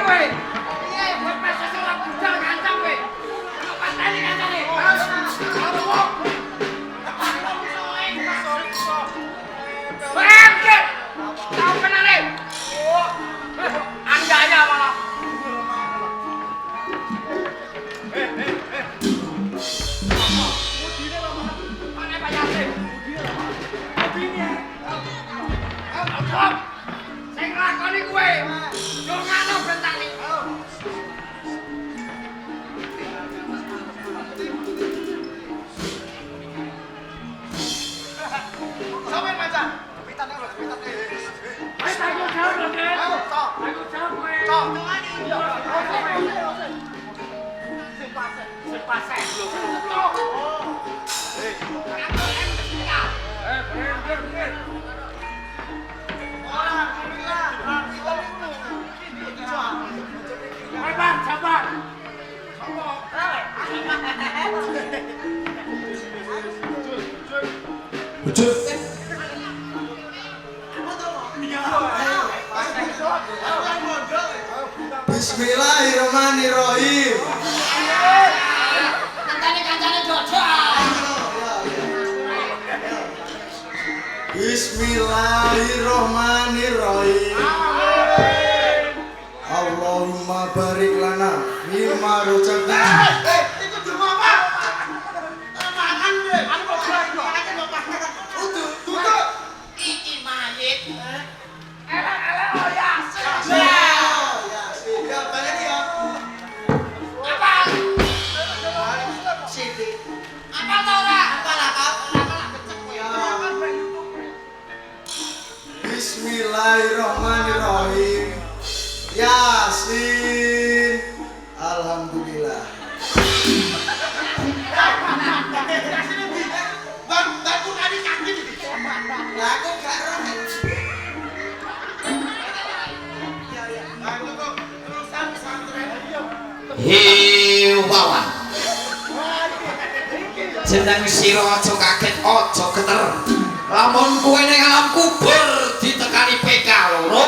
kowe? Iya, buat masa seorang budal ngancam kowe. Lu pateni kancane. Bangke! Tahu kenale? Anda aja malah. Mana Pak Yasin? Stop! Sing nglakoni kuwe. Yo ngono bentang iki. Sampai macam. Pitane lho, pitane. Ayo tanggung jawab lho, Den. Ayo, Cok. Tanggung jawab kowe. Cok, tungani. Sepasang lho. Cok. Bener. Sabar. Bismillahirrahmanirrahim. Kancane Jojo. Bismillahirrahmanirrahim. Allahumma barik lana mimma rozaqtana. Itu dulu apa? Mangan deh. Aku kok mangan bapak. Tutup. Iki mayit. Ele oh ya. Ya, balik ya. Apa? Siti. Apa tau ora? Apalah kau? Bismillahirrahmanirrahim. Yasin. Alhamdulillah. Bang tadi kaki iki. Lah aku gak roh. Wawan jeneng sira aja kaget aja geter lamun kowe ning alam kubur ditekani PK loro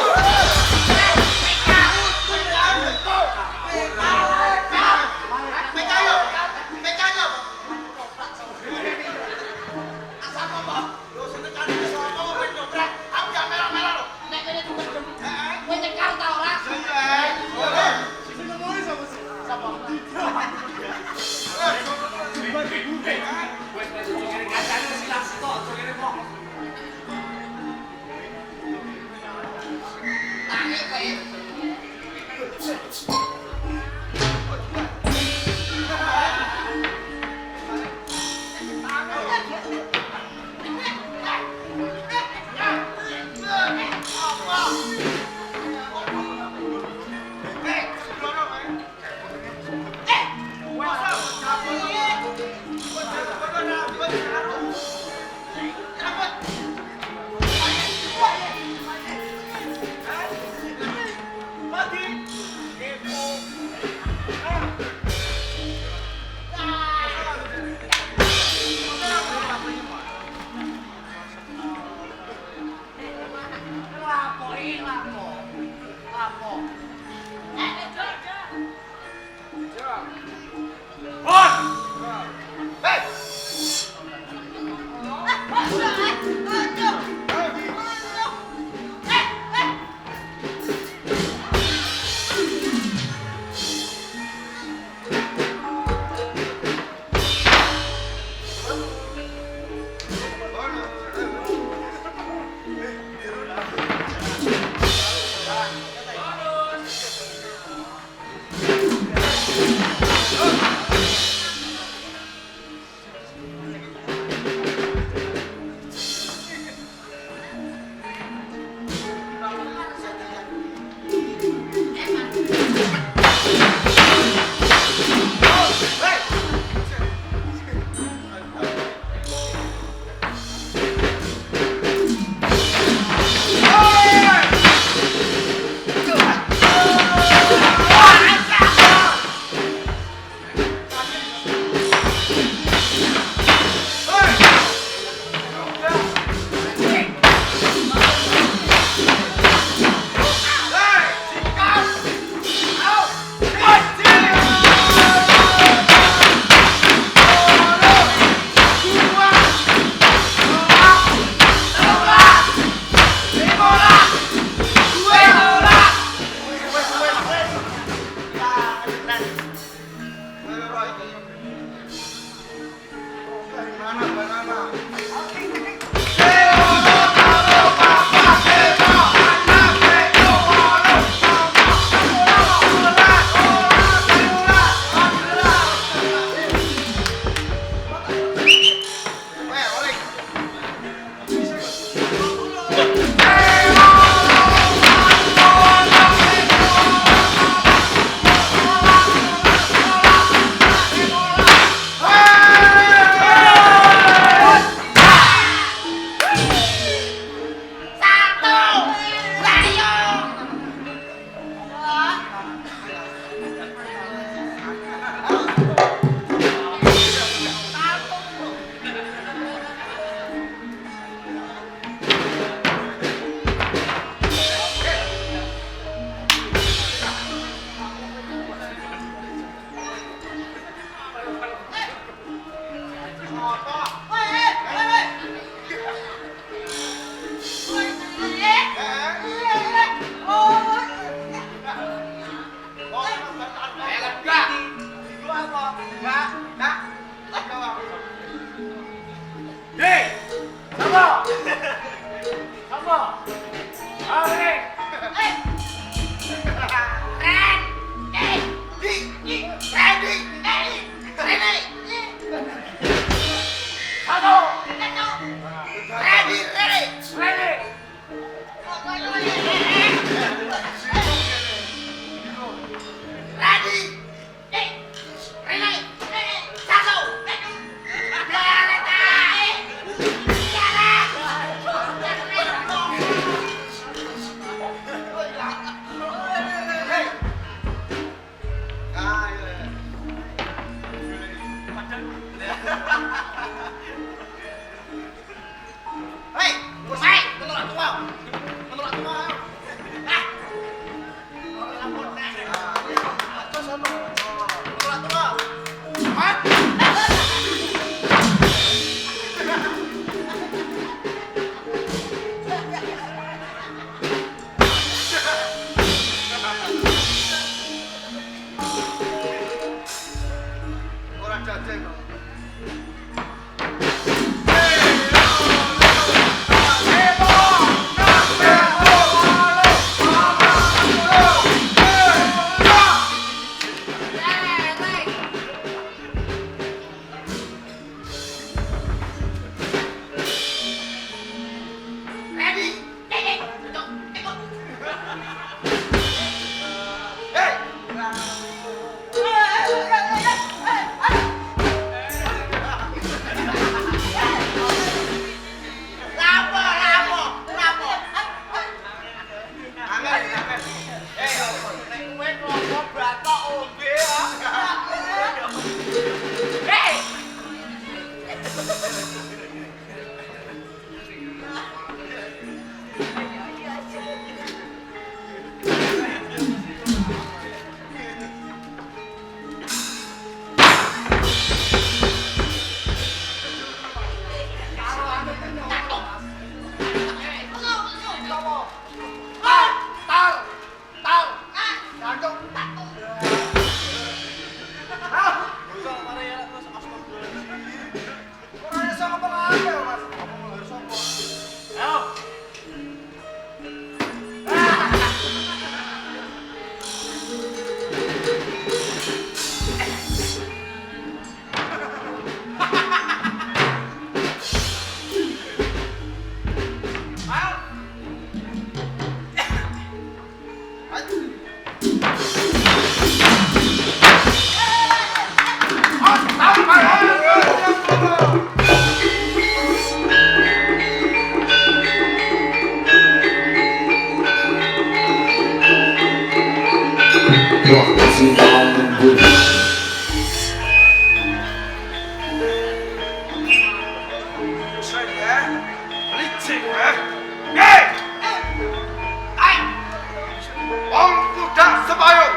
Wong kuda sebayung,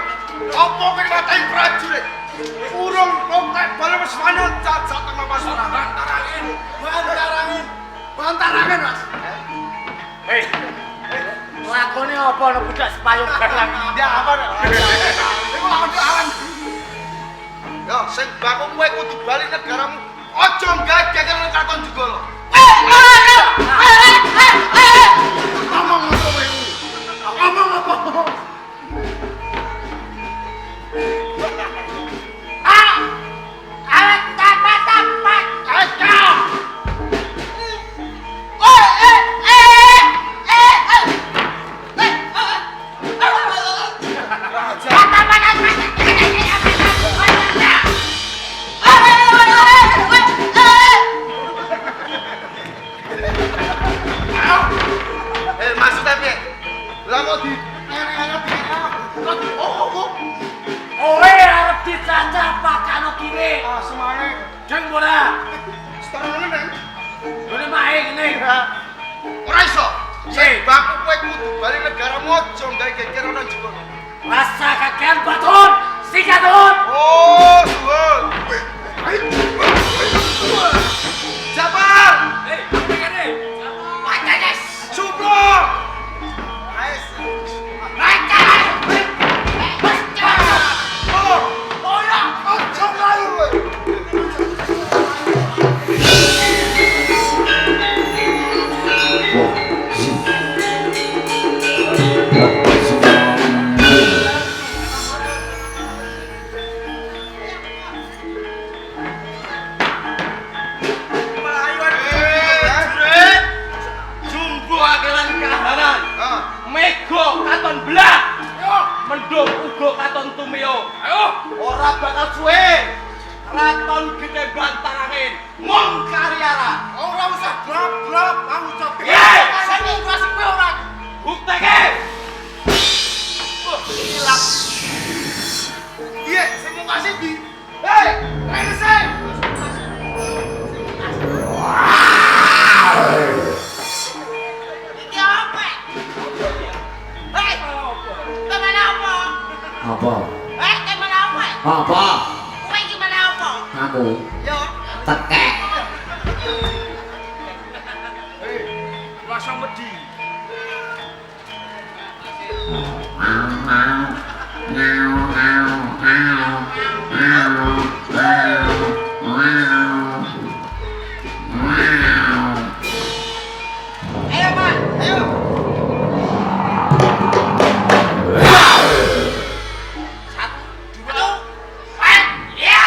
apa kowe matai prajurit? Urung pokoke balen wis wanyut cacat nang pasar. Bantarangin, Mas. Hei. Lakone apa ana budak sepayung galang? Ya apa nek? Iku lakon awan. Ya sing baku kowe kudu bali negaramu. Aja gawe geger katon juga lho. Ngomong apa kowe? Ngomong apa? Maksudnya piye? Lah kok di ngene-ngene piye? Kowe arep dicacah pakano kiri. Ah semane. Jeng bola. Sekarang ngene. Ngene mae ngene. Ora iso. Sing baku kowe kudu bali negaramu aja gawe geger ana juga. Rasa kakean batun, sikatun. Oh, suwun. Jabar. Apa kene? Wacanes. Suplo. Nice. Oh ya, aja mlayu kowe. Mego katon belah. Mendung uga katon tumio. Ayo, ora bakal suwe. Raton gede bantarangin. Mong karyara. Ora usah blab-blab, aku coba. Sing ngrasi kowe ora. Bukteke. Hilang. Iya, sing mau kasih di. Hei, rene sing. Iki apa? Hei, teman apa? Apa? Teman apa? Apa? Kowe gimana apa? Aku Yo, tekek. Hei, rasa wedi. Mau mau mau mau mau mau. ayo Pak. Ayo. Satu. Ya.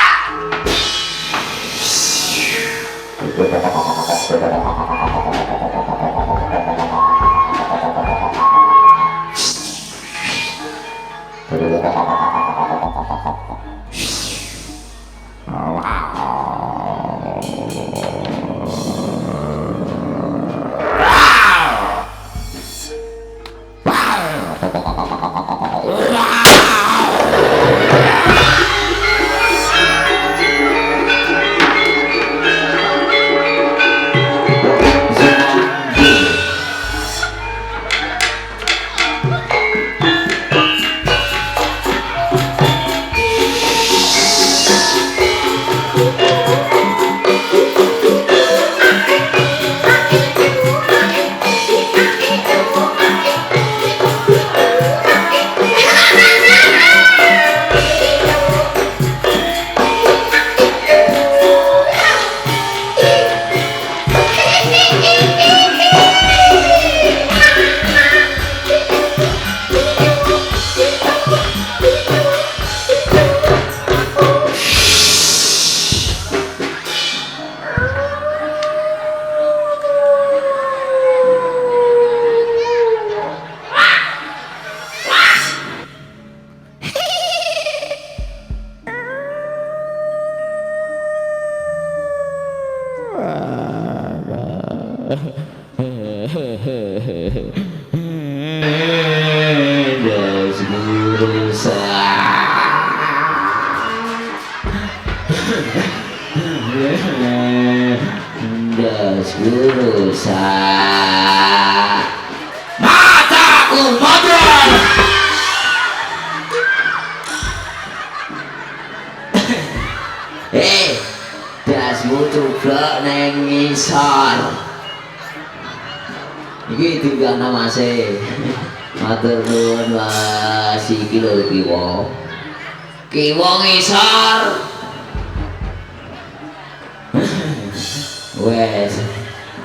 Jurusan mataku modal. Dasmu coba neng ngisor. Iki tinggal nama se. Matur nuwun Mas, iki lho kiwa. Kiwa ngisor. Wes.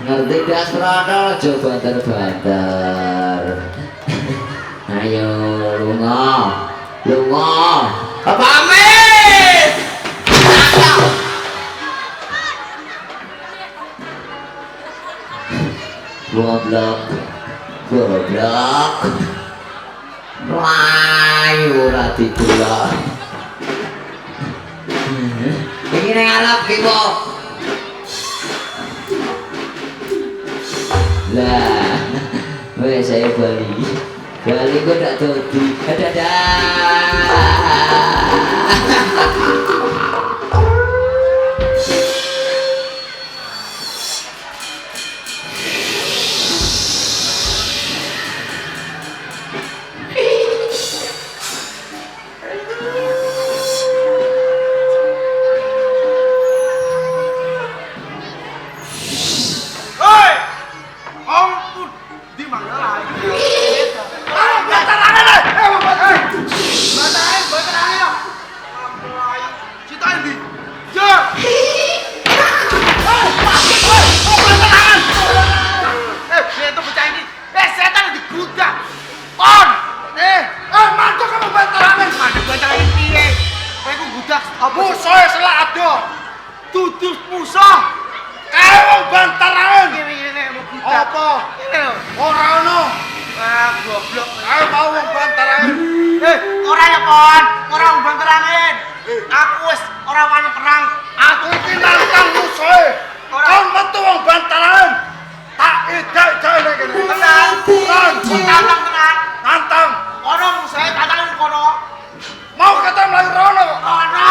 Ngerti das prana aja banter-banter. Ayo lunga. Lunga. Pamit. Goblok. Goblok. Mlayu ora ditulak. Iki ning alap ki kok. Lah, wes saya Bali. Bali kok tak dodi. Dadah. Hei! Ampun, di mana lagi? Bantarangan! Bantarangan! Melayu, cita ini. Ya! Bantarangan! Dia itu pecah ini. Setan di gudang. On! Mantu kamu bantarangan. Mana bantarangan piye? Aku gudang. Musuh selak ada. Tutus musuh. Kamu bantarangan. Apa? Ora ono. Goblok. Ayo mau wong bantarangan. Ora ya, Pon. Ora wong bantarangan. Aku wis ora wani perang. Aku iki nantang musuhe. Kon metu wong bantarangan. Tak edak-edak nek kene. Tenang. Tantang tenan. Nantang. Ono musuhe tantang kono. Mau ketemu lagi rono kok. Ono.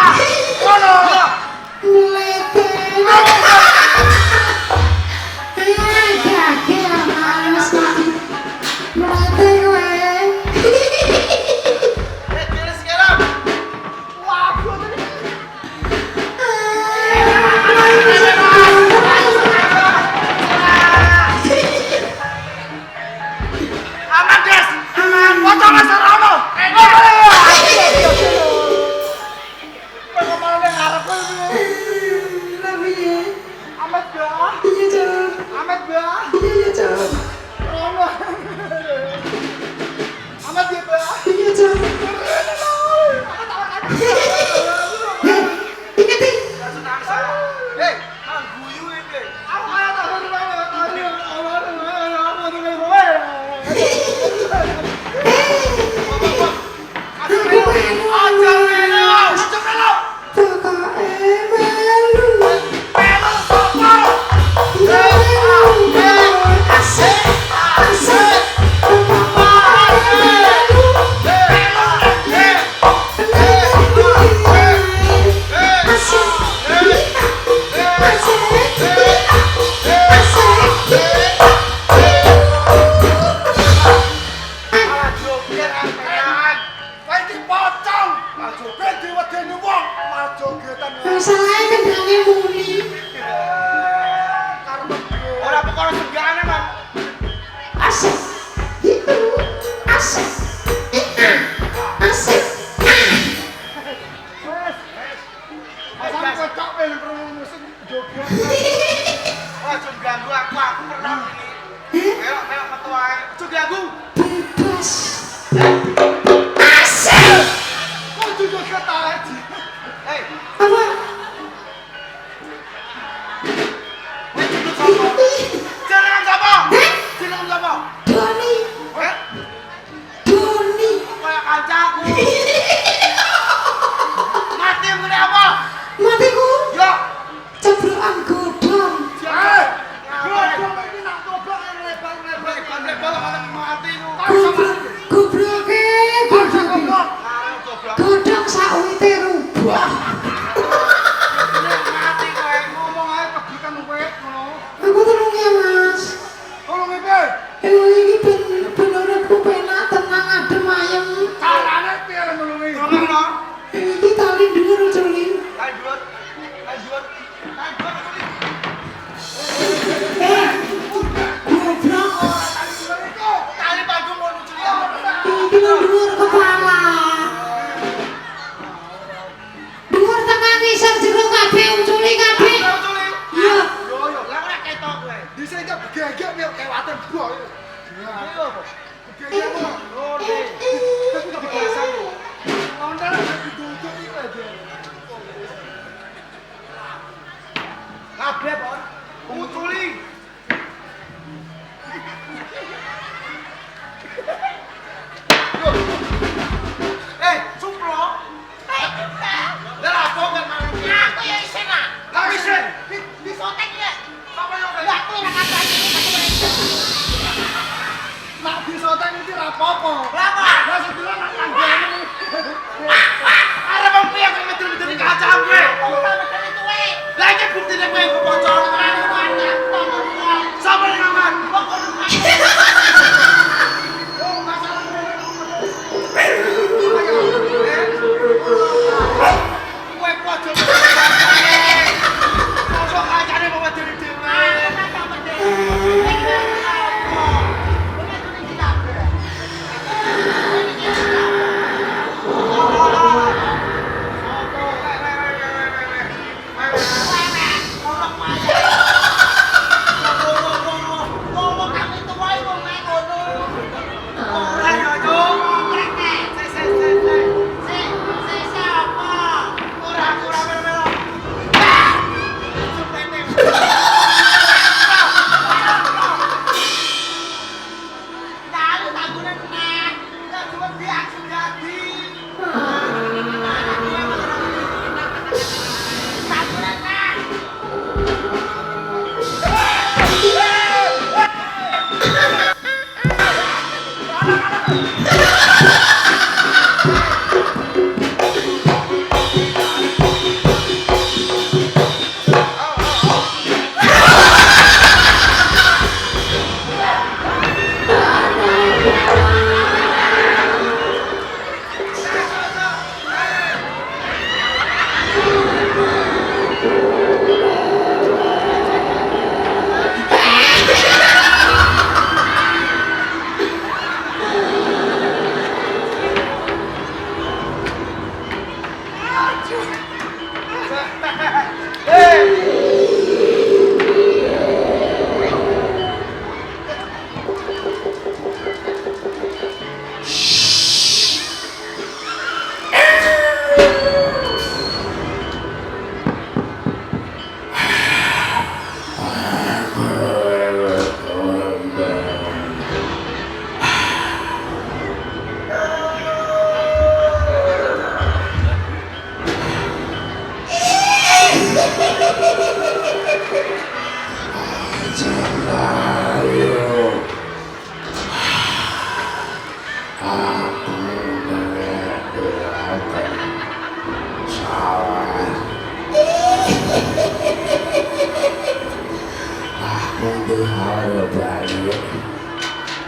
Mati kabeh, Pon. Uculi. Suplo. Lah apa kan manuk? Aku ya isin lah. Lah isin. Di sotek ya. Apa yo Lah aku yang akan tanya ini masih berita. nak disoten iki ra apa-apa. Lah apa? Lah sebelah nak langgene. Arep wong piye kok medeni kaca kowe? Aku tak betul itu weh. Lah iki buktine kowe kebocor. Sapa yang ngaman? Oh, masalah kowe pojok. Kok kacane kok medeni dhewe.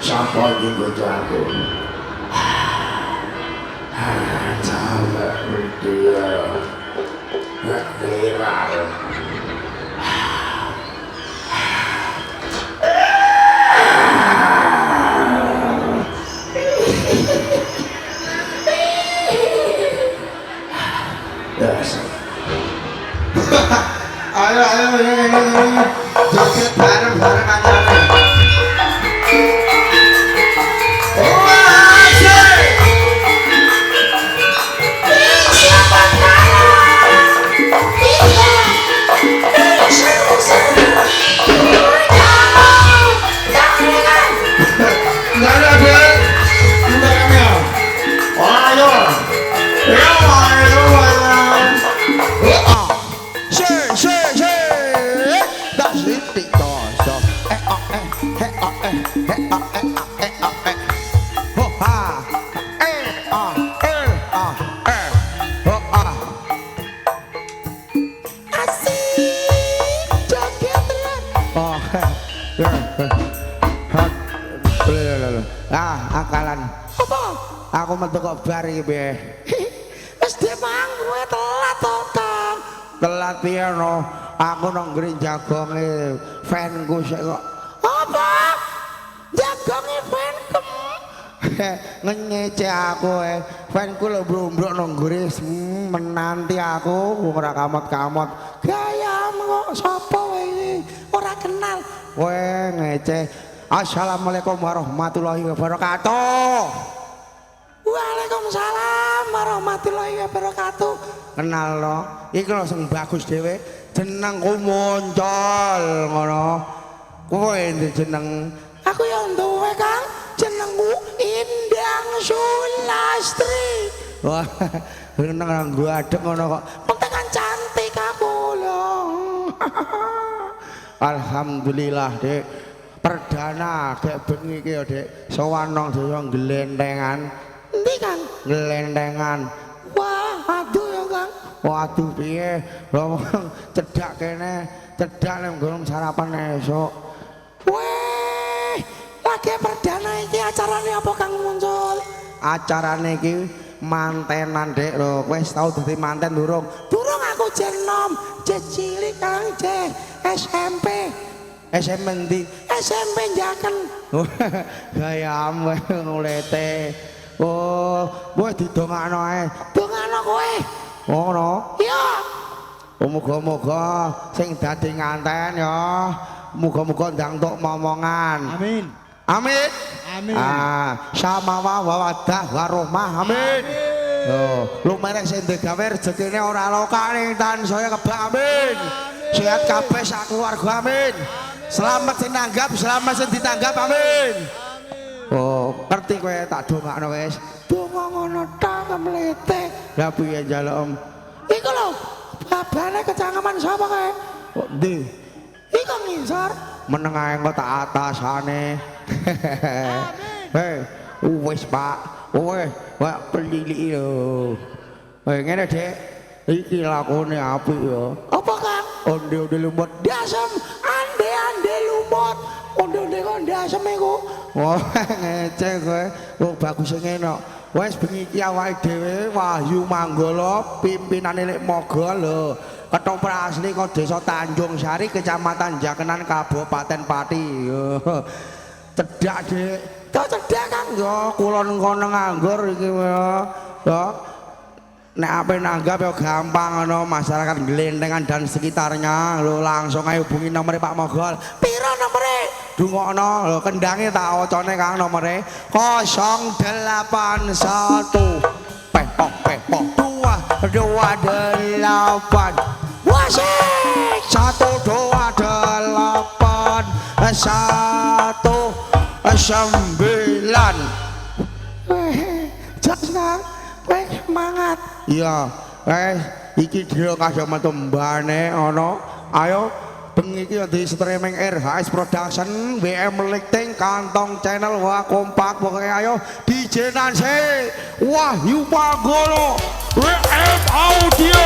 Sampai juga jago. Sampai dia viral. Ayo, joget bareng-bareng aja. Akalan apa? Aku metu kok bar iki piye? Wis demang kowe telat to, Kang. Telat piye no? Aku nang nggone jagonge fanku sik kok. Apa? Jagonge fanku. Ngece aku fanku lho brombrok nang nggone menanti aku ora kamot-kamot. Gayamu kok sapa wae ora kenal. Kowe ngece. Assalamualaikum warahmatullahi wabarakatuh. Waalaikumsalam warahmatullahi wabarakatuh. Kenal lo, iki lho sing bagus dhewe. jenengku muncul ngono. Kowe endi jeneng? Aku yang duwe Kang, jenengku Indang Sulastri. Wah, nang gua adek ngono kok. Pentekan cantik aku lho. Alhamdulillah, Dik. Perdana kayak bengi iki ya, Dik. Sowan nang desa Glentengan. Endi, Kang? Glentengan. Wah, aduh ya, Kang. Waduh piye? Wong cedak kene, cedak nang nggon sarapan esuk. Weh, lagi perdana iki acarane apa Kang muncul? Acarane iki mantenan, Dek lho. Wis tau dadi manten durung? Durung aku jen nom, jen cilik Kang, jen SMP. SMP ndi? SMP Jaken. Gayamu ngulete. Oh, wis didongakno ae. Dongakno kowe. Ngono? Iya. Muga-muga sing dadi nganten ya. Muga-muga ndang tok momongan. Amin. Amin. Amin. Sama wawadah warahmah. Amin. Loh, lu merek sing gawe rezekine ora lokane tan saya kebak. Amin. Sehat kabeh sak keluarga. Amin. Selamat sing nanggap, selamat sing ditanggap. Amin. Oh, ngerti kowe tak dongakno wis. Donga ngono ta kemlete. Lah piye njaluk? Iku lho, babane kecangkeman sapa kowe? Kok ndi? Iku ngisor. Meneng ae kok tak atasane. Hei, wis Pak. Weh, wak pelili lho. Hei ngene Dek. Iki lakone apik ya. Apa Kang? Onde-onde lumut dasem, ande-ande lumut. Onde-onde kok dasem iku. Wah, ngecek kowe. Wong bagus ngene. Wis bengi iki awake dhewe Wahyu Manggala pimpinane Lek Moga lho. Ketoprak asli kok Desa Tanjung Sari, Kecamatan Jakenan, Kabupaten Pati. Cedak, Dik. Kok cedak Kang yo kulon kono nganggur iki ya. Ya. Nek ape nanggap ya gampang ngono masyarakat Glentengan dan sekitarnya lho langsung ayo hubungi nomor Pak Mogol. Piro nomore? Dungokno lho kendange tak ocone Kang nomore 081 pepok 228 wasik 128 19 Jasna weh semangat. Iya, iki dhewe kadang metu mbane ana. Ayo bengi iki di streaming RHS Production, WM Lighting, Kantong Channel, wah kompak pokoke ayo DJ Nanse, Wahyu Manggala, WM Audio.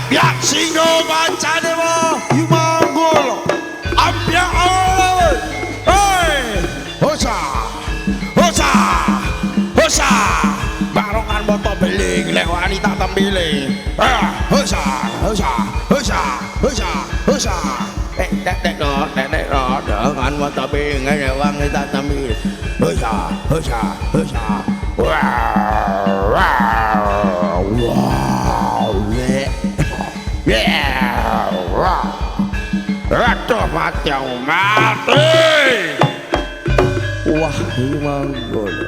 Biak singo mancane wo Yumanggala ambia Allah. Hei hosa barongan moto beling lek wanita tembile. Hosa dek dengan moto beling lek wanita tembile. Hosa Ratu mati Wahyu Manggala.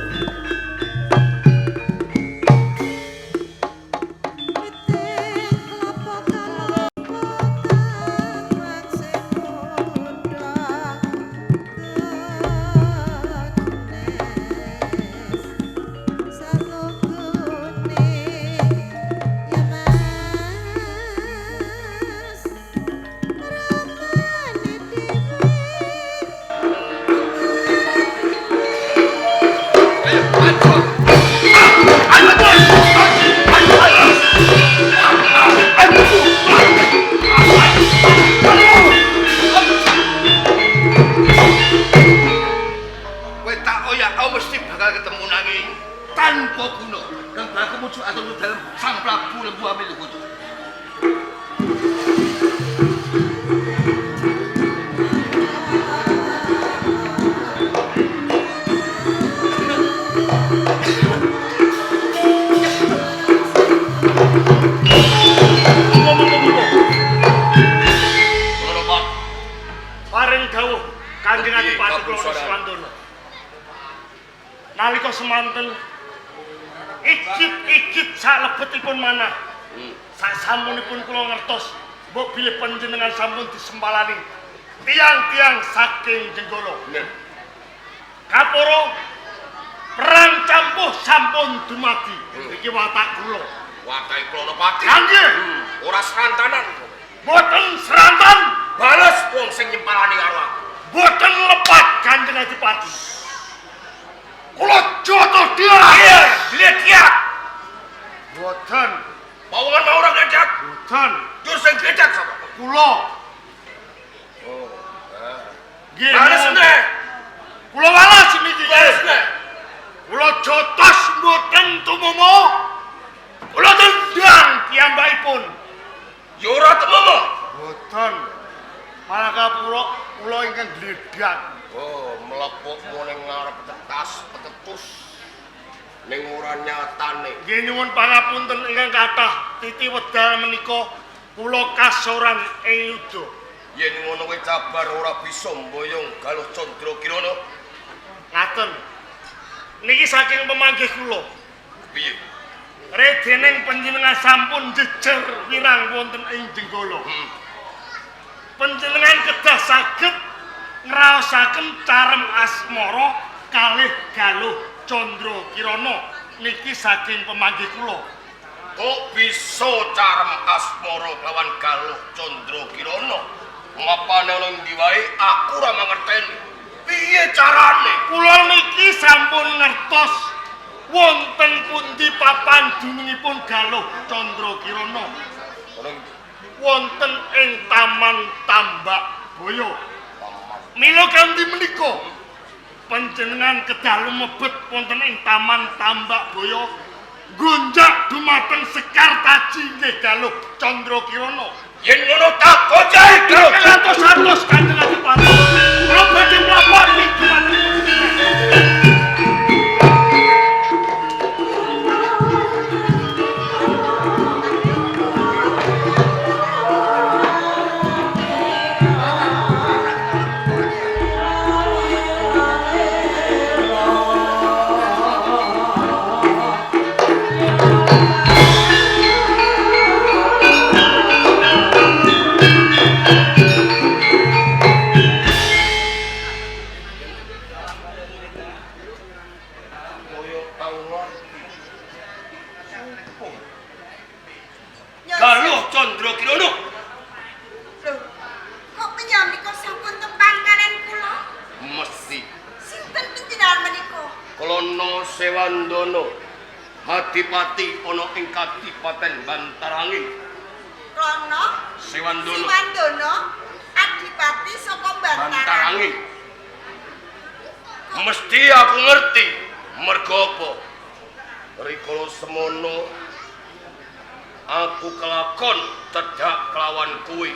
paring dawuh Kanjeng Adipati kula Swandono. Nalika semanten ikit-ikit salebetipun manah. Sasampunipun kula ngertos mbok bilih panjenengan sampun disempalani tiang-tiang saking Jenggala. Kaporo perang campuh sampun dumadi. Iki watak kula. Watake kula Pati. Kanggih. Ora serantanan. Boten serantan, Bales wong sing nyempalani karo aku. boten lepat Kanjeng Adipati. Kula jotoh dia. Iya, dilihat dia. Boten, Pawongan mau orang gajak. boten. Jur sing gajak sapa? Kula. Nggih. Bales ne. Kula walas niki. Bales ne. Kula jotos mboten tumumu. Kula tendang piyambakipun. Ya ora temomo. Boten. Malah kula ingkang gledak. Oh, melepuk ning ngarep petetus. Ning ora nyatane. Nggih nyuwun pangapunten ingkang kathah. Titi wedal menika kula kasoran ing yuda. Yen ngono kuwi cabar ora bisa mboyong Galuh Candra Kirana. Ngaten. Niki saking pemanggih kula. Piye? Redening panjenengan sampun jejer wirang wonten ing Jenggala. Panjenengan kedah saged ngraosaken carem asmara kalih Galuh Candra Kirana niki saking pemanggih kula. Kok bisa carem asmara lawan Galuh Candra Kirana? Ngapane ana ndi wae aku ora mangerteni. Piye carane? Kula niki sampun ngertos wonten pundi papan dunungipun Galuh Candra Kirana. Wonten ing Taman Tambak Boyo. Mila kanthi menika panjenengan kedah lumebet wonten ing Taman Tambak Boyo gonjak dumateng Sekar Taji nggih Galuh Candra Kirana. Yen ngono tak gojahi Galuh. Kantos Kanjeng Adipati. Kula badhe mlapor niki Galuh Candra Kirana. Loh, kok penyamika sampun tembang kalian kula? Mesti Sinten panjenengan menika? Klono Sewandana. Adipati ana ing Kadipaten Bantarangin. Rono Sewandana. Siwandono Adipati saka Bantarangin. Bantarangin. Mesti aku ngerti mergo apa? Rikala semono aku kelakon cedak kelawan kuwi.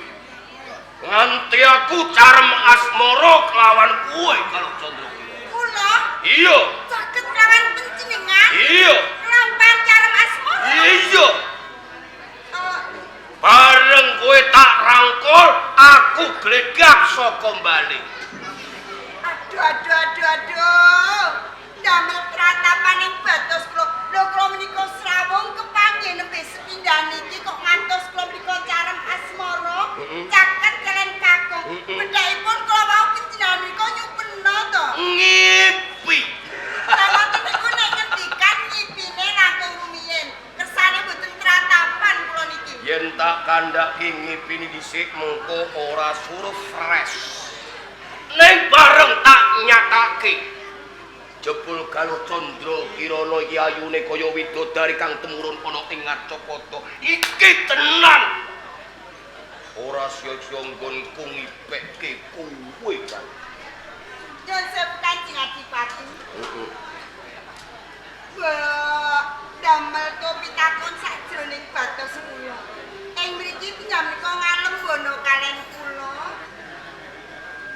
Nganti aku carem asmara kelawan kuwi kalau Candra. Kula Iya, saged kelawan panjenengan. iya, Lampah carem asmara. iya. Eh, Bareng kowe tak rangkul, aku glegak saka mbali. Aduh. Damel tratapan ing batos kula. Lho kula menika srawung kepanggih nembe sepindhah niki kok ngantos kula menika carem asmara. Caket kalian kakung. Bedhaipun kula wau panjenengan menika nyupena to. Ngipi. Sawanten niku nek ngendikan ngipine langkung rumiyin. Kersane mboten tratapan kula niki. Yen tak kandhaki ngipini dhisik mengko ora suruh fresh. Ning bareng tak nyatake. Jebul Galuh Candra Kirana iki ayune kaya widodari kang temurun ana ing Ngacapata. Iki tenan. Ora sia-sia nggonku ngipekke kuwe kan. Nyuwun sewu Kanjeng Adipati. Wah, damel to pitakon sajroning batos kula. Ing mriki panjenengan ngalem wono kalian kula.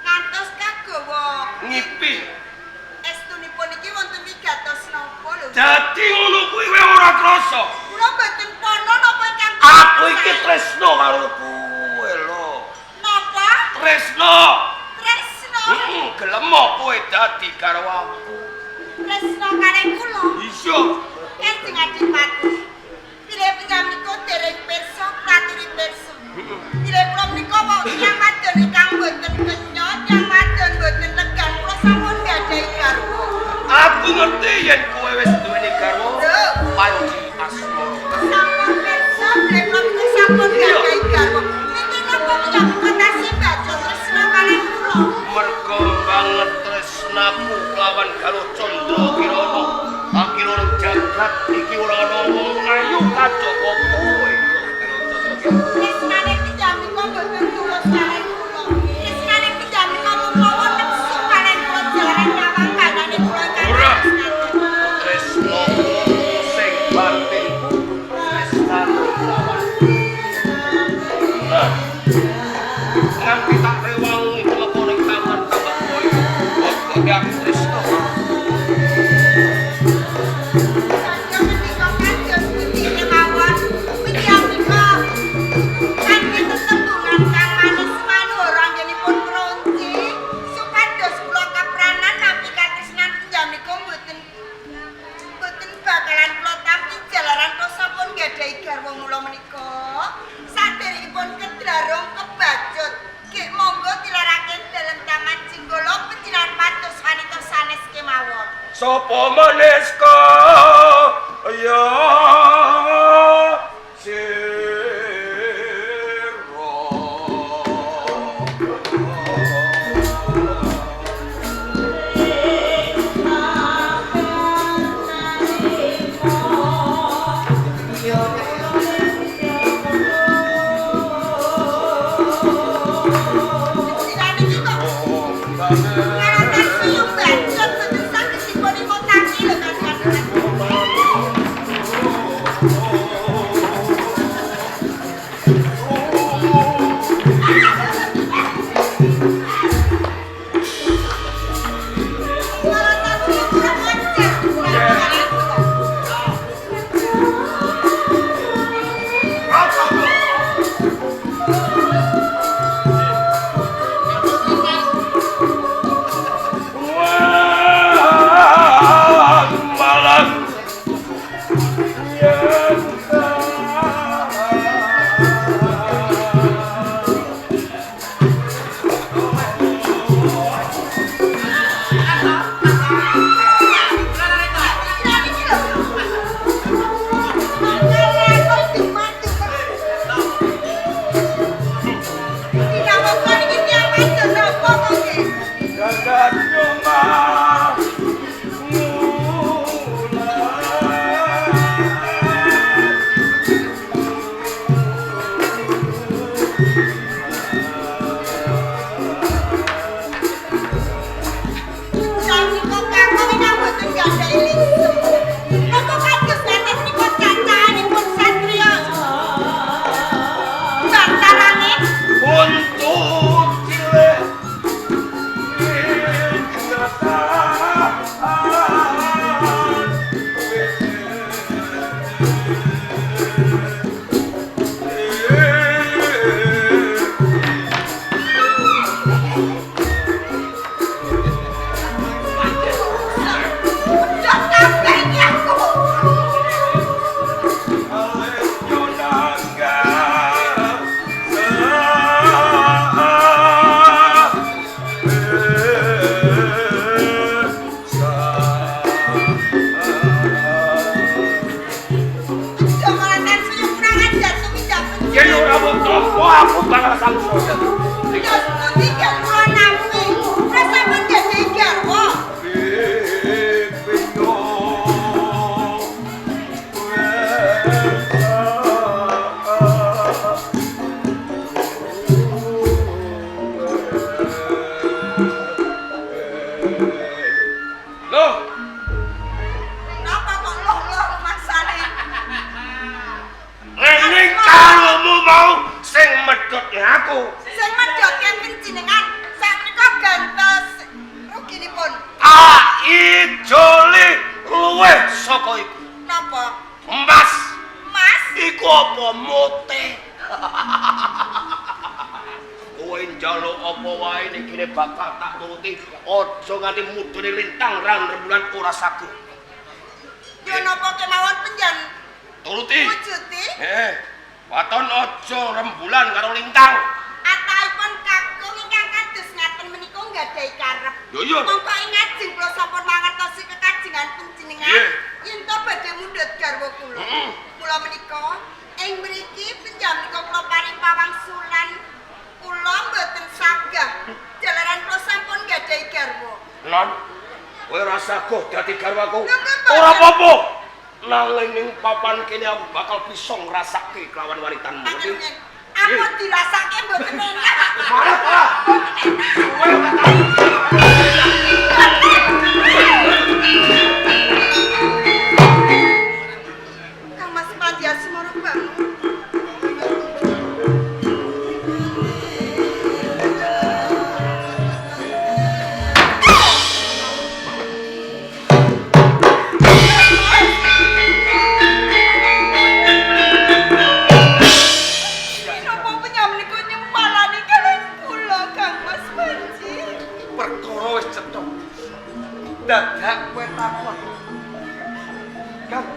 Ngantos kagawa Ngipi. estunipun iki wonten wigatos napa lho? Dadi ngono kuwi kowe ora krasa. Kula mboten kono napa ingkang Aku iki tresno karo kowe lho. napa? Tresno. Tresno gelem kowe dadi garwaku. Tresno kalih kula. Iya. Kanjeng Adipati. Bilih panjenengan dereng pirsa praturi pirsa. Bilih kula menika wau tiyang wadon ingkang boten kenya, tiyang wadon boten legan kula sampun gadhahi garwa. Aku ngerti yen kowe wis duweni garwa. Panji Asmara. Sampun pirsa bilih kula menika sampun gadhahi garwa. Niki napa menika tasih baca tresno kalih kula. Mergo banget tresnaku lawan Galuh Candra Kirana. Akhirnya jagat iki ora ana wong ayu kajaba kowe. Tresnane panjenengan boten tulus kalih kula. Tresnane panjenengan mawon nepsu kalih kula jalaran nyawang kanane kula Ora. kanjeng. Tresno sing batin tresnane lawan. Nah. Nganti tak rewangi mlebu ning taman tambak kowe. Kok aku tresno. Sopo manis kaya aku bakal samsoja. Terus pundi kula nampi. Rasa menjadi garwa. Loh, Napa kok loh maksane? ini kalumu mau sing medhot aku. Sing medhot kenten jenengan sakmenika gantos ruginipun. Ijoli luwih saka iku. Napa? Mas, Mas, iku apa mote? Kowe njaluk apa wae ning kene bakal tak turuti. Aja nganti mudune lintang lan rembulan ora saguh. Ya napa kemawon penjan? Turuti. Wujuti? Waton aja rembulan karo lintang. Ataipun kakung ingkang kados ngaten menika nggadahi karep. Yo. Monggo ingajeng kula sampun mangertosi kekajengan panjenengan. Yen to badhe mundhut garwa kula. Kula menika ing mriki panjenengan kula paring pawangsulan. Kula mboten sagah jalaran kula sampun nggadahi garwa. Non, kowe ora saguh dadi garwaku. Lho, Bapak. Ora apa-apa. Nanging ning papan kene aku bakal bisa ngrasake kelawan wanitanmu. Panjenengan aku dirasake mboten enak. Malah. Kowe Kang Mas Pandiasi moro bangun. Napa penyamenika nyempalani kalian kula Kang Mas Panji? Perkara wis cetha. Dadak kowe takon. Kang,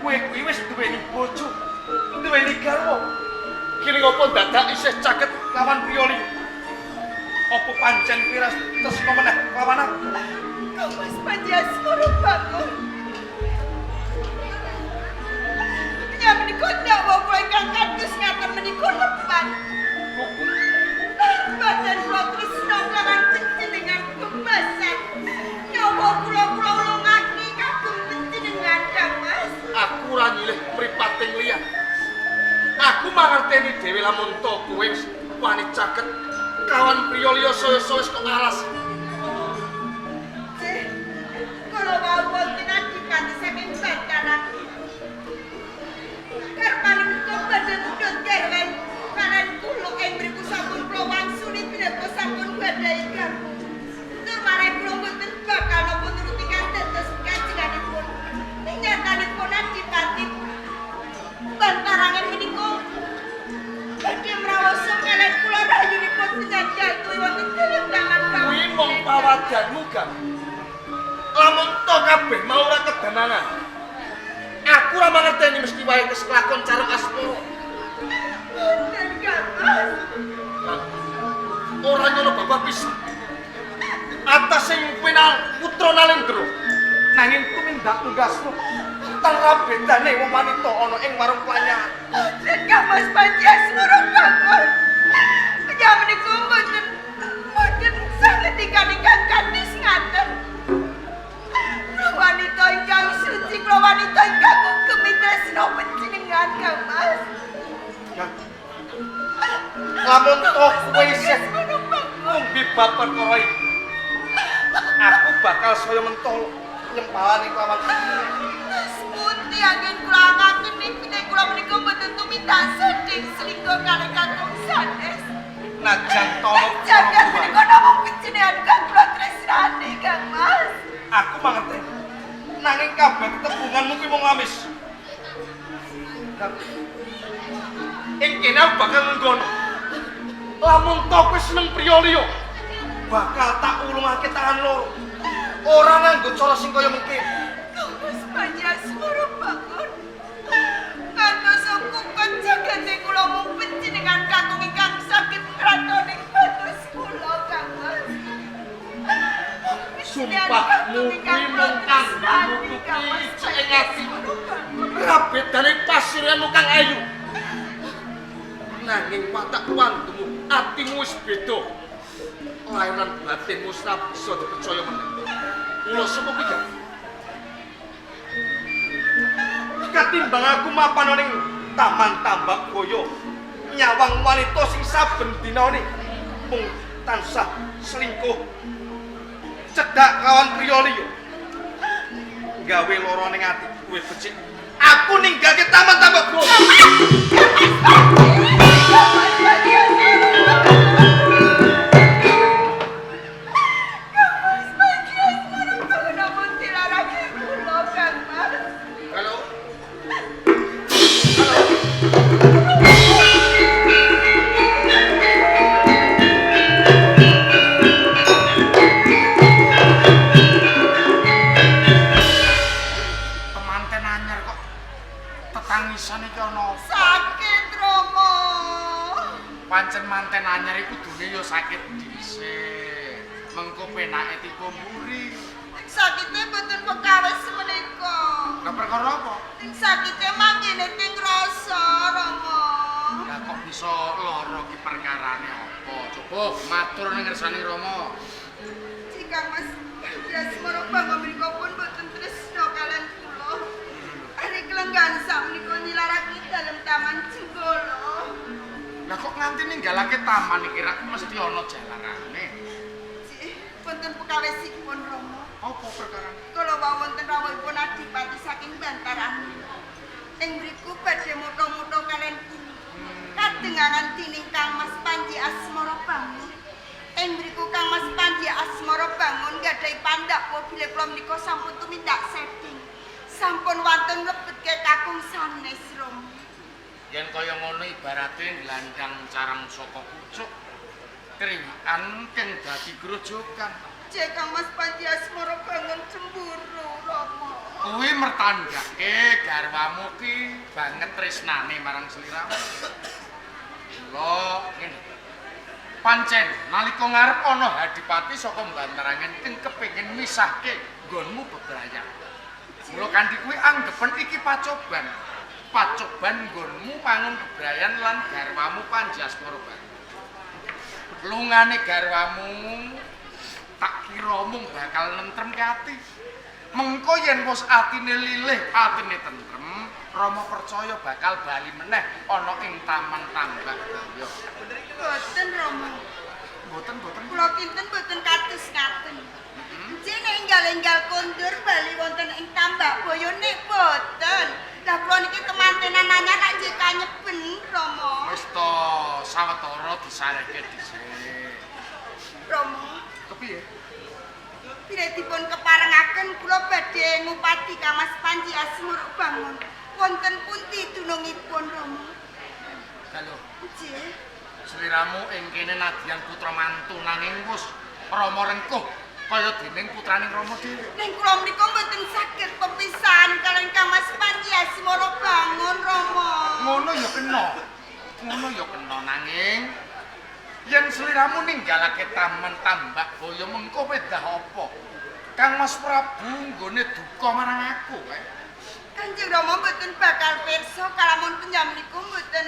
kowe kuwi wis duweni bojo, duweni garwa. Kene ngopo dadak isih caket lawan Prioli? Apa pancen piras tresna meneh lawan aku? Kang Mas Pandiasi moro bangun. Penyamenika dawa kula ingkang kados ngaten menika lepan. Badan kula tresna kelawan panjenengan pembasan. Nyawa kula ulungake kagem panjenengan Kang Mas. Aku ora nyilih mripating liya. Aku mangerteni dhewe lamun to kowe wis wani caket kawan Prioli saya-saya kok alas. Kula wau wonten adipati saking Bataran. Karpanipun badhe mundhut garwan kanan kula ing mriku sampun kula wangsuli pinaka sampun gadhahi garwa. Tur marang kula mboten bakal napa nuruti dados kajenganipun. Nyatane adipati Bantarangan menika badhe mraosa kalian kula rayunipun pinjatuh wonten dalem tangan Kuwi mung pawadanmu, Kang. Lamun to kabeh mau ora kedanangan. Aku ora mangerteni mesti wae wis kelakon cara asmara. Dan Kang Mas. Ora ngono bapak pisan. Atas sing penal putra Nalendra. Nanging tumindak tugasmu. Tara bedane wong wanita ana ing warung pelayan. Dan Kang Mas Pandiasi moro bangun. Penyamenika mboten saged ikanikan kadis ngaten. Kula wanita ingkang suci, kula wanita ingkang ngugemi tresna panjenengan Kang Mas. Lamun to kowe isih ngombe bab perkara iki. Aku bakal saya mentol nyempalane kelawan Seputi angin kula ngaten niki kula menika mboten tumindak sedhing selingkuh kali kakung sanes. najan tono. Jagat menika namung panjenengan kang kula tresnani Kang Mas. Aku mangerti. Nanging kabeh tetembunganmu kuwi mung lamis. Ing kene aku bakal nggon. Lamun to kowe seneng Prioli yo, bakal tak ulungake tangan loro. Ora nganggo cara sing kaya mengke. Kang Mas Pandiasi moro bangun. Kantos kukon jagate kula mung panjenengan kakung ingkang saged ngratoning batos kula Kang Mas. Sumpahmu kuwi mung kanggo nutupi cek ati. Rabetane pasiranmu Kang Ayu. Nanging watak wandumu atimu wis beda. Lairan batinmu ora bisa dipercaya meneh. Mula sapa kuwi? Katimbang aku mapan ning Taman Tambak Boyo, nyawang wanita sing saben dinane mung tansah selingkuh. Cedak kawan Prioli yo. Gawe lara ning ati kowe becik. Aku ninggalke Taman Tambak Boyo. mengko penake tiba mburi. Sakite mboten pekawis menika. Lah perkara apa? Sakite mangkene ting rasa Rama. Lah kok bisa lara ki perkarane apa? Coba matur ning ngersani Rama. Jika Mas Asmara bangga menika pun mboten tresna kalian kula. Ari kelenggan sak menika nilarake dalem taman Jenggala. Lah kok nganti ninggalake taman iki rak mesti ana jalarane. Wonten pekawisipun Rama. Apa perkara? Kala wonten rawuhipun adipati saking Bantaran. Ing mriku badhe muto-muto kalian kula. Kadengangan dening Kang Mas Panji Asmara Bangun. Ing mriku Kang Mas Panji Asmara Bangun gadhahi pandhapa bilih kula menika sampun tumindak setting. Sampun wonten lebetke kakung sanes Rama. Yen kaya ngono ibarate nglandang carang saka pucuk. Kriwikan keng dadi grojokan. Cek Kang Mas Panji Asmara Bangun cemburu Rama. Kuwi mertandake garwamu ki banget tresnane marang sliramu. Lho, ngene. Pancen nalika ngarep ana Hadipati saka Bantarangan sing kepengin misahke nggonmu bebrayan. Mula kanthi kuwi anggepen iki pacoban. Pacoban nggonmu mangun bebrayan lan garwamu Panji Asmara Bangun. Lungane garwamu tak kira mung bakal nentremke ati. Mengko yen wis atine lilih, atine tentrem, Rama percaya bakal bali meneh ana ing taman tambak Boyo. Boten Rama. Boten. Kula kinten boten kados ngaten. Jene enggal-enggal kondur bali wonten ing tambak Boyo nek boten. Lah kula niki kemantenan anyar lak nggih kanyeben Rama. Wis to sawetara disareke dhisik. Rama, Kepiye? bilih dipun keparengaken kula badhe ngupati Kang Mas Panji Asmara Bangun. Wonten pundi dunungipun Rama? Halo. Nggih. Sliramu ing kene nadyan putra mantu nanging wis Rama rengkuh kaya dening putraning Rama dhewe. Ning kula mriku mboten saged pepisahan kaliyan Kang Mas Panji Asmara Bangun Rama. Ngono ya kena nanging yen sliramu ninggalake taman tambak Boyo mengko wedah apa? Kang Mas Prabu nggone duka marang aku kae. Kanjeng Rama mboten bakal pirsa kalamun panjenengan mboten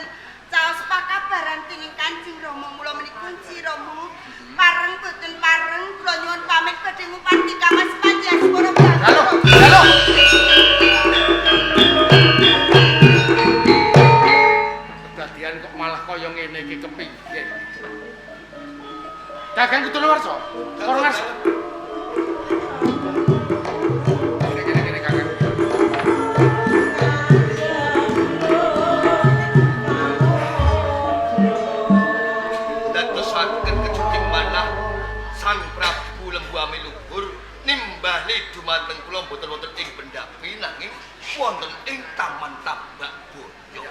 caos pakabaran dening Kanjeng Rama. Mula menika Ji Rama pareng boten pareng kula nyuwun pamit badhe ngupati Kang Mas Panji Asmara Bangun. Halo. Kedadian kok malah kaya ngene iki kepiye? Dagang kudu Warsa. Kornas. Gini Kakang. Dadosaken kejuting manah Sang Prabu Lembuame luhur nimbali dumateng kula boten wonten ing Bendapi nanging wonten ing Taman Tambak Boyo.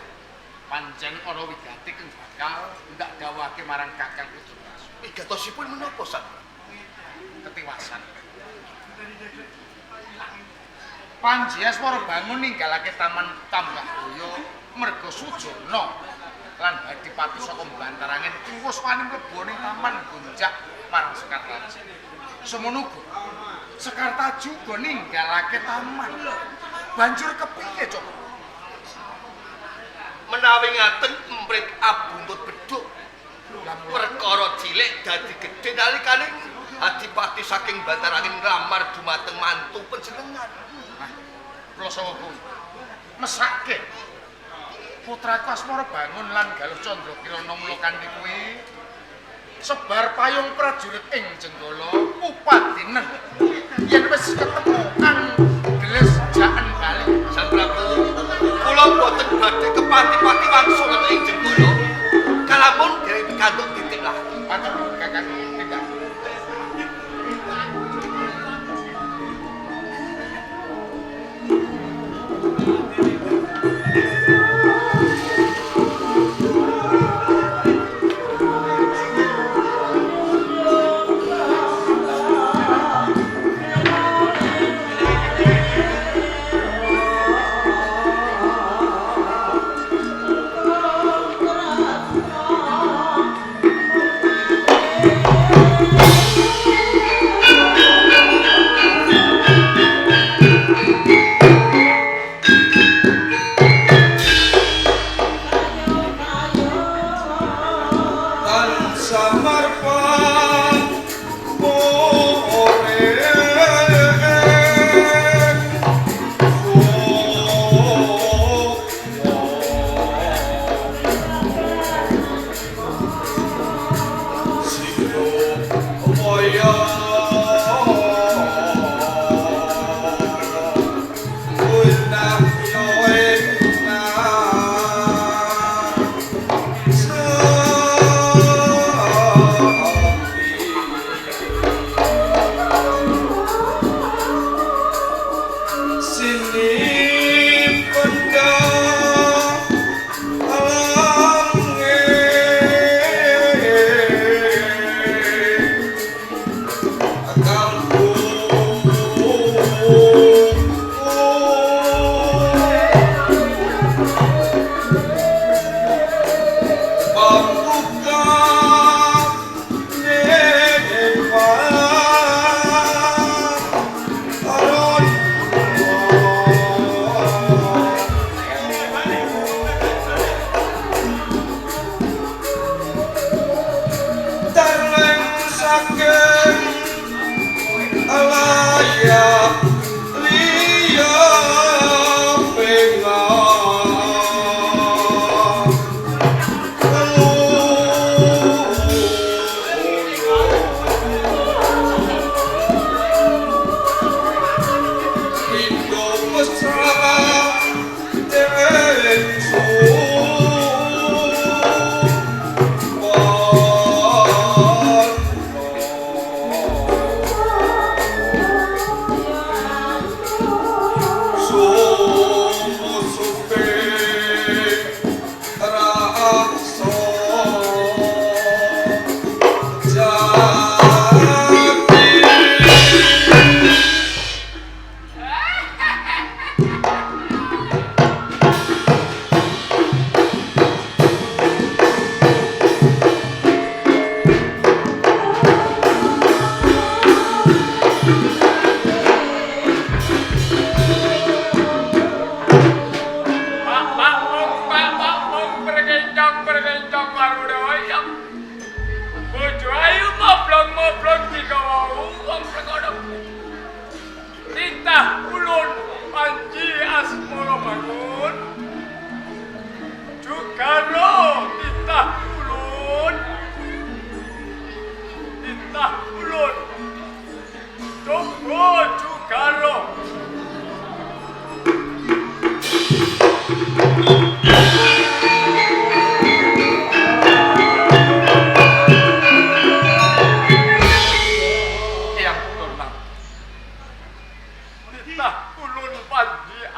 Pancen ana wigati kang bakal ndak dawuhake marang Kakang Putra. Wigatosipun menapa Sang? Ketiwasan. Panji Asmara Bangun ninggalake taman Tambak Boyo merga sujana lan Hadipati saka Bantarangan iki wis wani mlebu ning taman gonjak marang Sekartaji. Semono uga Sekartaji uga ninggalake taman. Banjur kepiye, Cok? Menawi ngaten emprit abuntut bedhuk perkara cilik dadi gedhe nalikane Adipati saking Bantarangan nglamar dumateng mantu panjenengan. Kula sawu mesake putraku Asmara Bangun lan Galuh Candra Kirana mula kanthi kuwi sebar payung prajurit ing Jenggala upadinen yen wis ketemu kang gelis jaken bali. Sang Prabu, kula boten badhe kepati-pati wangsul ing Jenggala kalamun dhewe pikantuk titik lah. Patur Kakang tindak.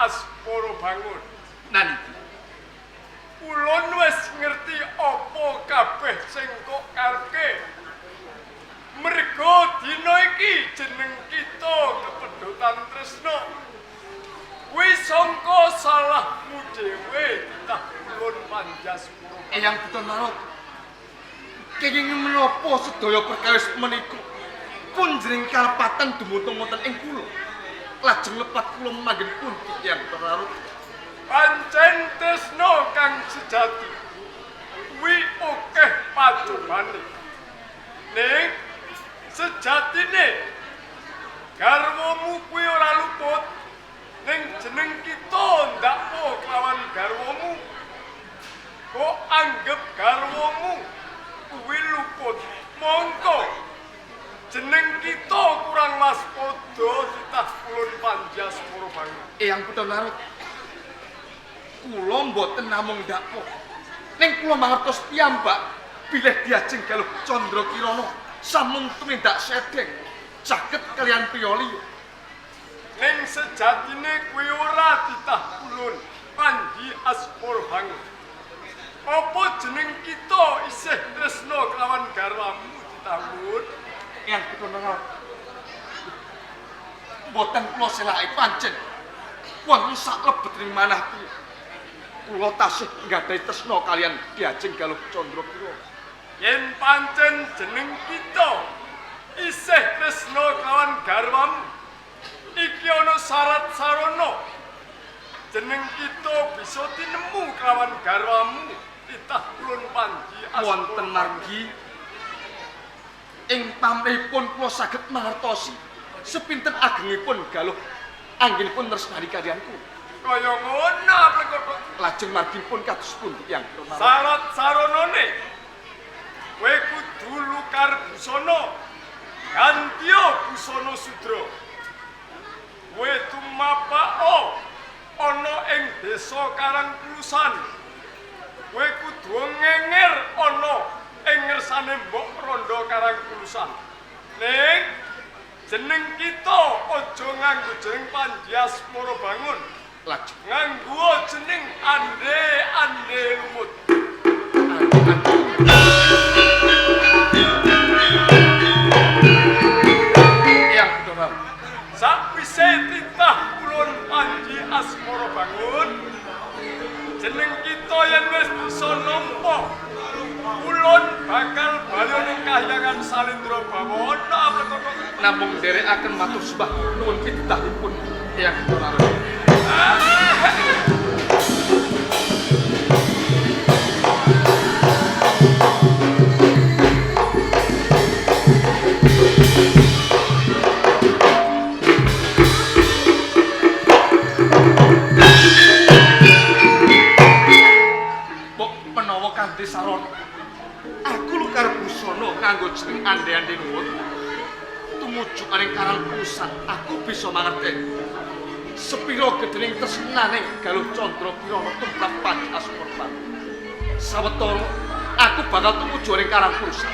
Asmara bangun. Naniki. Ulun wis ngerti apa kabeh sing kok karepke. Mergo dina iki jeneng kita kepedhotan tresna. Kuwi sangka salahmu dhewe titah ulun Panjaspura. Eyang Buton Marut. Kenging menapa sedaya perkawis menika punjering kalpatan dumunung wonten ing kula. Lajeng lepat kula manggen pundi Eyang Buton Marut. Pancen tresna kang sejati. Kuwi akeh pacobane. Ning sejatine garwamu kuwi ora luput. Ning jeneng kita ndakpo kelawan garwamu. Kok anggap garwamu kuwi luput. Mongko jeneng kita kurang waspada titah ulun Panjaspura bangun. Eyang Buton Marut. Kula mboten namung ndakpo. Ning kula mangertos piyambak bilih diajeng Galuh Candra Kirana sampun tumindak sedheng caket kalian priyoli. Ning sejatine kuwi ora titah ulun Panjaspura bangun. Apa jeneng kita isih tresna kelawan garwamu titah ulun? Eyang Buton Marut. Mboten kula selake pancen wonten sak lebetring manah kula tasih nggadahi tresna kalian diajeng Galuh Candra Kirana. Yen pancen jeneng kita isih tresna kelawan garwamu, iki ana syarat sarana. Jeneng kita bisa tinemu kelawan garwamu titah ulun Panjaspura. Wonten margi ing pamrihipun kula saged mangertosi sepinten agengipun Galuh anggenipun tresnani kaliyan kula. Kaya ngono plekoto. Lajeng margipun kados pundi Eyang Buton Marut? Syarat saranane kowe kudu lukar busana gantiya busana sudra. Kowe tumapao ana ing desa Karangkulusan. Kowe kudu ngenger ana ing ngersane Mbok Randa Karangkulusan. Ning jeneng kita aja nganggo jeneng Panjaspura bangun. Lajeng Nganggo jeneng ande lumut. Eyang Buton Marut. Sakwise titah ulun Panjaspura bangun, jeneng kita yen wis bisa nampa, ulun bakal bali ning kahyangan Salendra Bawana plekoto. Namung nderekaken matur sembah nuwun pitutahipun Eyang Buton Marut. Menawa kanthi sarana aku lukar busana nganggo jeneng ande-ande nuwun tumuju aring Karangkulusan aku bisa mangerteni sepira gedhening tresnaning Galuh Candra Kirana tumrap Panjaspura. Sawetara aku bakal tumuju aring Karangkulusan.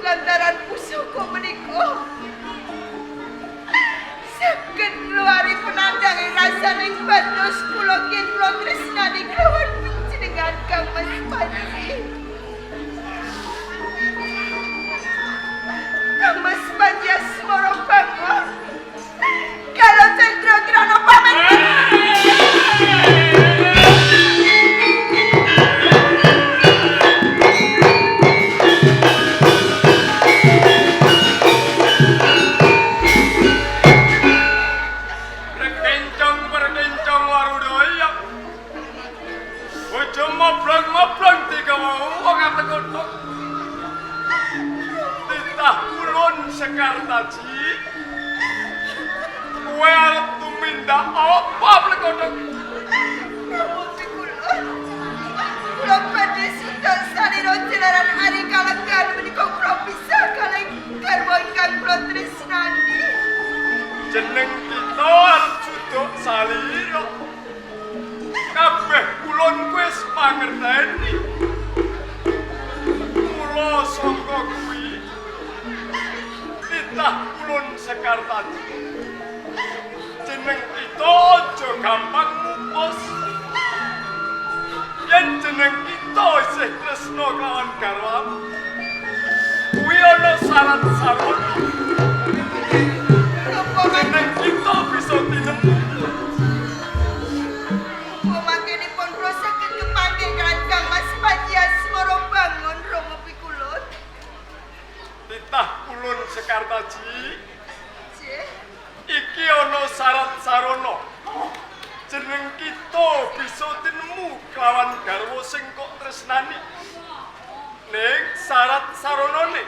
Lantaran pusaka menika saged ngeluari penampilan mandangi rasaning batos kula yen kula tresnani kelawan panjenengan Kang Mas Panji. Kang Mas Panji asmara banget. Kalau Cendra Kirana pamit. Berkencang warudoya. Ojo moblong tiga wong ate kodhok. Titah ulun Sekar Taji. Kowe arep tumindak apa plekodhok? Kula badhe sudah salira jalaran ari kalenggan menika kula pisah kaleng garwa ingkang kula tresnani. Jeneng kita arep suduk salira. Kabeh ulun wis mangerteni. Mula sangka kuwi titah ulun Sekar Taji. Jeneng kita aja gampang mupus. Yen jeneng kita isih tresna kawan garwam, kuwi ana syarat-syarat. Jeneng kita bisa tinemu. Pemanggenipun kula saged kepanggih kalian Kang Mas Panji asmara bangun Rama Pikulun. Titah ulun Sekar Taji. Nggih. Iki ana syarat-sarana. Jeneng kita bisa tinemu kelawan garwa sing kok tresnani. Ning syarat-saranane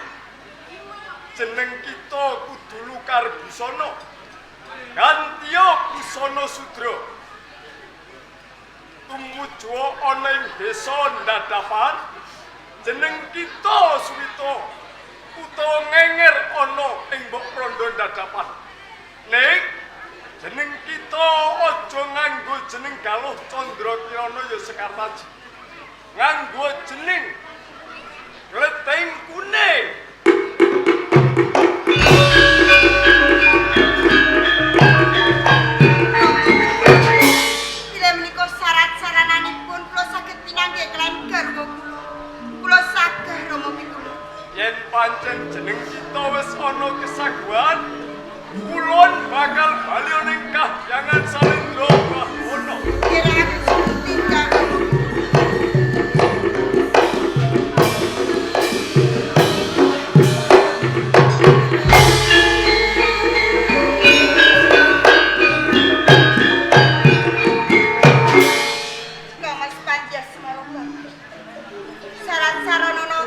jeneng kita kudu Lukar Busana. Gantiya Busana Sudra. Tumuju ana ing desa Ndadapan. Jeneng kita Suwita utawa Ngenger ana ing Mbok Prondo Ndadapan. Ning jeneng kita aja nganggo jeneng Galuh Candra Kirana ya Sekar Taji. Nganggo jeneng Klething Kuning. Bila menika syarat-sarananipun kula saged pinanggih kalian garwa kula. Kula sagah Rama Pikulun. Yen pancen jeneng kita wis ana kesaguhan, ulun bakal bali ning kahyangan Salendra Bawana. Kira aku tindak. Kang Mas Panji asmara banget. Syarat-saranana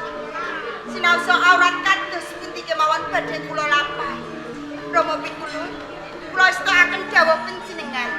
sinaosa aurat kados pundi kemawon badhe kula lampahi. Rama Pikulun, kula astakaken dawuh panjenengan.